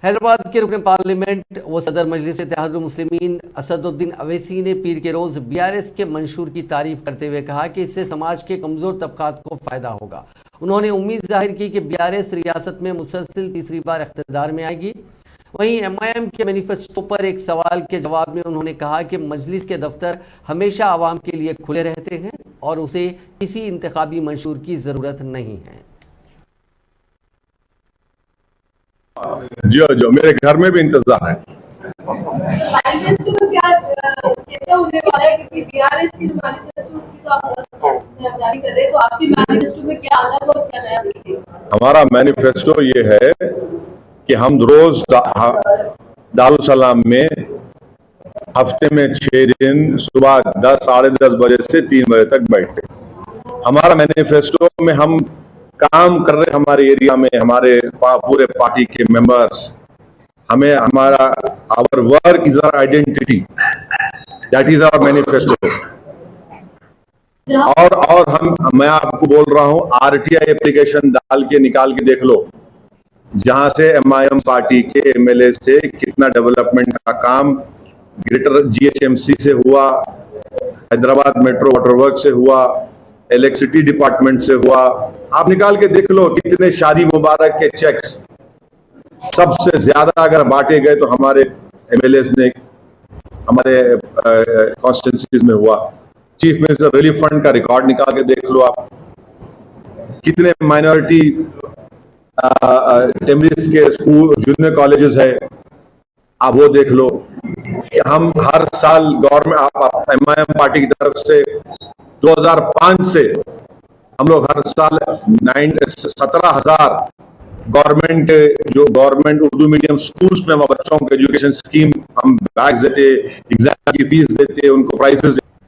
हैदराबाद के रुकन पार्लियामेंट व सदर मजलिस इत्तेहादुल मुस्लिमीन असदुद्दीन अवैसी ने पीर के रोज बीआरएस के मंशूर की तारीफ करते हुए कहा कि इससे समाज के कमजोर तबकात को फायदा होगा। उन्होंने उम्मीद जाहिर की कि बीआरएस रियासत में मुसलसल तीसरी बार इख्तिदार में आएगी। वहीं एमआईएम के मैनिफेस्टो पर एक सवाल के जवाब में उन्होंने कहा कि मजलिस के दफ्तर हमेशा आवाम के लिए खुले रहते हैं और उसे किसी इंतखाबी मंशूर की जरूरत नहीं है। जो मेरे घर में भी इंतजार है। हमारा मैनिफेस्टो ये है कि हम रोज दारुसलाम में हफ्ते में 6 दिन सुबह 10 साढ़े 10 बजे से 3 बजे तक बैठे। हमारा मैनिफेस्टो में हम काम कर रहे हमारे एरिया में, हमारे पूरे पार्टी के मेंबर्स, हमें हमारा our work is our identity, that is our manifesto. और मैं आपको बोल रहा हूं, आरटीआई एप्लीकेशन डाल के निकाल के देख लो, जहां से एमआईएम पार्टी के एमएलए से कितना डेवलपमेंट का काम ग्रेटर जीएचएमसी से हुआ, हैदराबाद मेट्रो वाटर वर्क से हुआ, इलेक्ट्रिसिटी डिपार्टमेंट से हुआ। आप निकाल के देख लो कितने शादी मुबारक के चेक्स सबसे ज्यादा अगर बांटे गए तो हमारे एमएलए ने हमारे कॉन्स्टिट्यूंसीज में हुआ। चीफ मिनिस्टर रिलीफ फंड का रिकॉर्ड निकाल के देख लो आप, कितने माइनॉरिटी टेमरिस के स्कूल जूनियर कॉलेजेस है, आप वो देख लो। कि हम हर साल गवर्नमेंट एमआईएम पार्टी की तरफ से 2005 से हम लोग हर साल 17,000 गवर्नमेंट उर्दू मीडियम स्कूल्स में बच्चों को एजुकेशन स्कीम, हम बैग्स देते, एग्जाम की फीस देते, उनको प्राइजेस